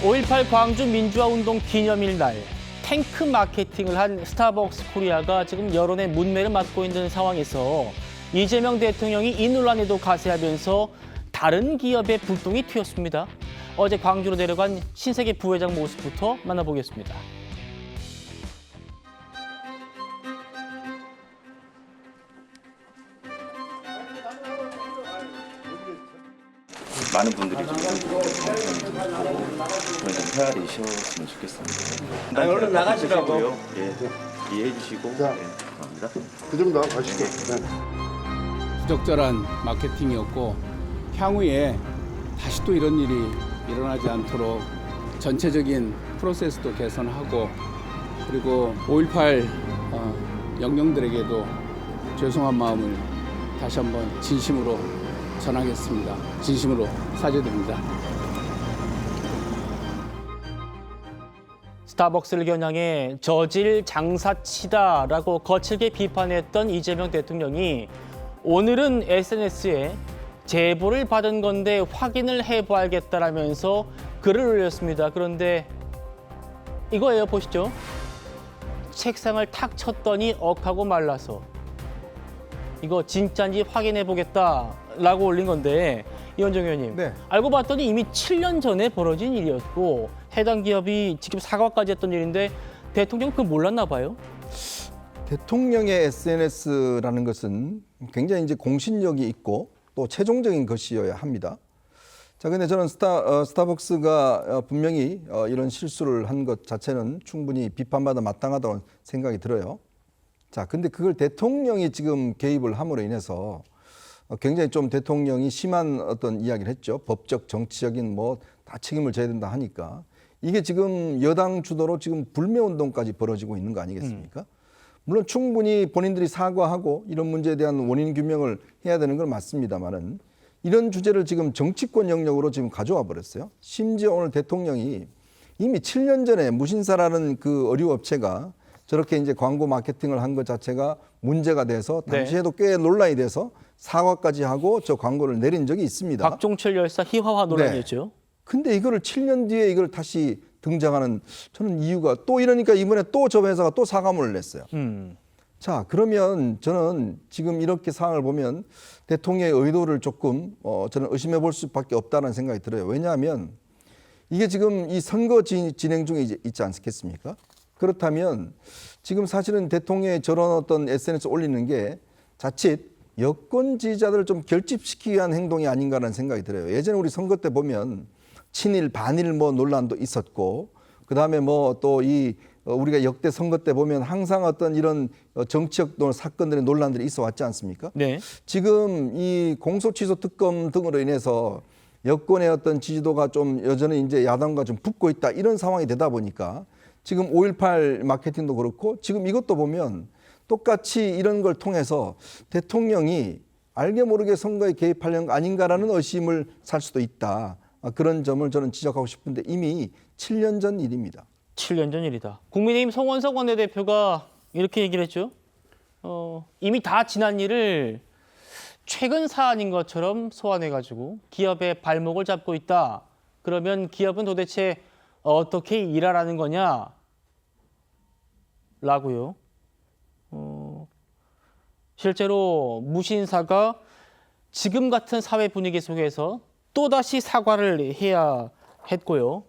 5.18 광주 민주화운동 기념일 날 탱크 마케팅을 한 스타벅스 코리아가 지금 여론의 문매를 맞고 있는 상황에서 이재명 대통령이 이 논란에도 가세하면서 다른 기업의 불똥이 튀었습니다. 어제 광주로 내려간 신세계 부회장 모습부터 만나보겠습니다. 많은 분들이 좀 헤아리 쉬었으면 좋겠습니다. 얼른 나가시라고요. 예, 이해해 주시고 자. 감사합니다. 그 정도 가시죠. 네. 부적절한 마케팅이었고 향후에 다시 또 이런 일이 일어나지 않도록 전체적인 프로세스도 개선하고 그리고 5.18 영령들에게도 죄송한 마음을 다시 한번 진심으로 전하겠습니다. 진심으로 사죄드립니다. 스타벅스를 겨냥해 저질 장사치다라고 거칠게 비판했던 이재명 대통령이 오늘은 SNS에 제보를 받은 건데 확인을 해봐야겠다라면서 글을 올렸습니다. 그런데 이거예요, 보시죠. 책상을 탁 쳤더니 억하고 말라서 이거 진짜인지 확인해보겠다라고 올린 건데 이원정 의원님, 네. 알고 봤더니 이미 7년 전에 벌어진 일이었고 해당 기업이 직접 사과까지 했던 일인데 대통령 그거 몰랐나 봐요? 대통령의 SNS라는 것은 굉장히 이제 공신력이 있고 또 최종적인 것이어야 합니다. 자, 근데 저는 스타벅스가 분명히 이런 실수를 한 것 자체는 충분히 비판받아 마땅하다고 생각이 들어요. 자, 근데 그걸 대통령이 지금 개입을 함으로 인해서 굉장히 좀 대통령이 심한 어떤 이야기를 했죠. 법적, 정치적인 뭐 다 책임을 져야 된다 하니까 이게 지금 여당 주도로 지금 불매운동까지 벌어지고 있는 거 아니겠습니까? 물론 충분히 본인들이 사과하고 이런 문제에 대한 원인 규명을 해야 되는 건 맞습니다만은 이런 주제를 지금 정치권 영역으로 지금 가져와 버렸어요. 심지어 오늘 대통령이 이미 7년 전에 무신사라는 그 의류 업체가 저렇게 이제 광고 마케팅을 한 것 자체가 문제가 돼서 당시에도 꽤 논란이 돼서 사과까지 하고 저 광고를 내린 적이 있습니다. 박종철 열사 희화화 논란이었죠. 근데 이거를 7년 뒤에 이걸 다시 등장하는 저는 이유가 또 이러니까 이번에 또 저 회사가 또 사과문을 냈어요. 자, 그러면 저는 지금 이렇게 상황을 보면 대통령의 의도를 조금 저는 의심해 볼 수밖에 없다는 생각이 들어요. 왜냐하면 이게 지금 이 선거 진행 중에 있지 않겠습니까? 그렇다면 지금 사실은 대통령의 저런 어떤 SNS 올리는 게 자칫 여권 지지자들을 좀 결집시키기 위한 행동이 아닌가라는 생각이 들어요. 예전에 우리 선거 때 보면 친일 반일 뭐 논란도 있었고 그다음에 뭐 또 이 우리가 역대 선거 때 보면 항상 어떤 이런 정치적 사건들의 논란들이 있어 왔지 않습니까? 네. 지금 이 공소취소 특검 등으로 인해서 여권의 어떤 지지도가 좀 여전히 이제 야당과 좀 붙고 있다 이런 상황이 되다 보니까 지금 5.18 마케팅도 그렇고 지금 이것도 보면 똑같이 이런 걸 통해서 대통령이 알게 모르게 선거에 개입하려는 거 아닌가라는 의심을 살 수도 있다. 그런 점을 저는 지적하고 싶은데 이미 7년 전 일입니다. 7년 전 일이다. 국민의힘 송원석 원내대표가 이렇게 얘기를 했죠. 이미 다 지난 일을 최근 사안인 것처럼 소환해가지고 기업의 발목을 잡고 있다. 그러면 기업은 도대체 어떻게 일하라는 거냐? 라고요. 실제로 무신사가 지금 같은 사회 분위기 속에서 또다시 사과를 해야 했고요.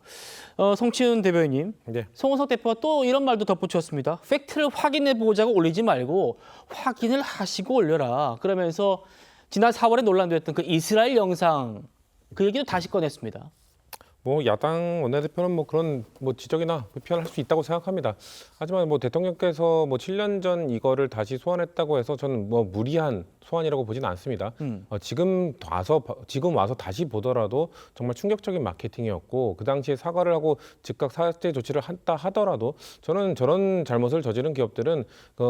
송치훈 대변인, 네. 송원석 대표가 또 이런 말도 덧붙였습니다. 팩트를 확인해 보자고 올리지 말고 확인을 하시고 올려라. 그러면서 지난 4월에 논란됐던 그 이스라엘 영상 그 얘기도 다시 꺼냈습니다. 뭐 야당 원내대표는 뭐 그런 뭐 지적이나 비판을 할 수 있다고 생각합니다. 하지만 뭐 대통령께서 뭐 7년 전 이거를 다시 소환했다고 해서 저는 뭐 무리한 소환이라고 보지는 않습니다. 지금 와서 다시 보더라도 정말 충격적인 마케팅이었고 그 당시에 사과를 하고 즉각 사죄 조치를 한다 하더라도 저는 저런 잘못을 저지른 기업들은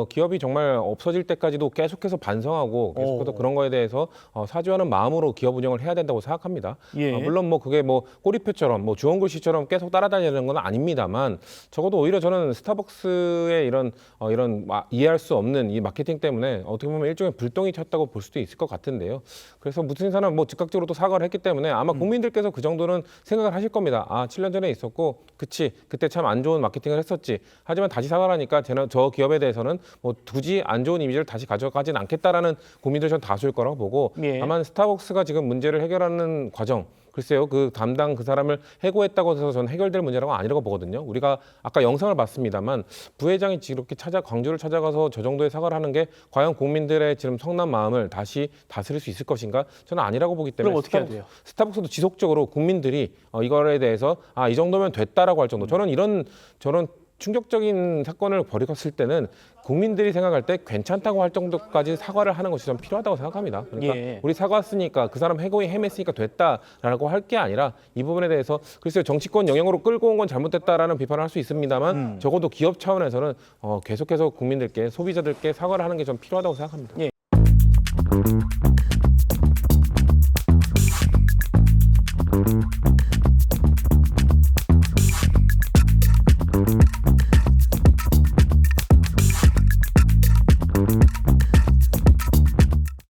기업이 정말 없어질 때까지도 계속해서 반성하고 계속해서 그런 거에 대해서 사죄하는 마음으로 기업 운영을 해야 된다고 생각합니다. 예. 물론 뭐 그게 뭐 꼬리표처럼 씨처럼 뭐 주원글 씨처럼 계속 따라다니는 건 아닙니다만 적어도 오히려 저는 스타벅스의 이런 이해할 수 없는 이 마케팅 때문에 어떻게 보면 일종의 불똥이 튀었다고 볼 수도 있을 것 같은데요. 그래서 무슨 인사는 뭐 즉각적으로 또 사과를 했기 때문에 아마 국민들께서 그 정도는 생각을 하실 겁니다. 아, 7년 전에 있었고, 그치, 그때 참 안 좋은 마케팅을 했었지. 하지만 다시 사과를 하니까 저 기업에 대해서는 뭐 굳이 안 좋은 이미지를 다시 가져가진 않겠다라는 국민들 전 다수일 거라고 보고 예. 다만 스타벅스가 지금 문제를 해결하는 과정, 글쎄요, 그 담당 그 사람을 해고했다고 해서 저는 해결될 문제라고 아니라고 보거든요. 우리가 아까 영상을 봤습니다만 부회장이 이렇게 광주를 찾아가서 저 정도의 사과를 하는 게 과연 국민들의 지금 성난 마음을 다시 다스릴 수 있을 것인가? 저는 아니라고 보기 때문에 그럼 어떻게 해야 돼요? 스타벅스도 지속적으로 국민들이 이거에 대해서 이 정도면 됐다라고 할 정도. 저는 저런 충격적인 사건을 벌였을 때는 국민들이 생각할 때 괜찮다고 할 정도까지 사과를 하는 것이 좀 필요하다고 생각합니다. 그러니까 예. 우리 사과했으니까 그 사람 해고에 헤맸으니까 됐다라고 할 게 아니라 이 부분에 대해서 글쎄요, 정치권 영향으로 끌고 온 건 잘못됐다라는 비판을 할 수 있습니다만 적어도 기업 차원에서는 계속해서 국민들께 소비자들께 사과를 하는 게 좀 필요하다고 생각합니다. 예.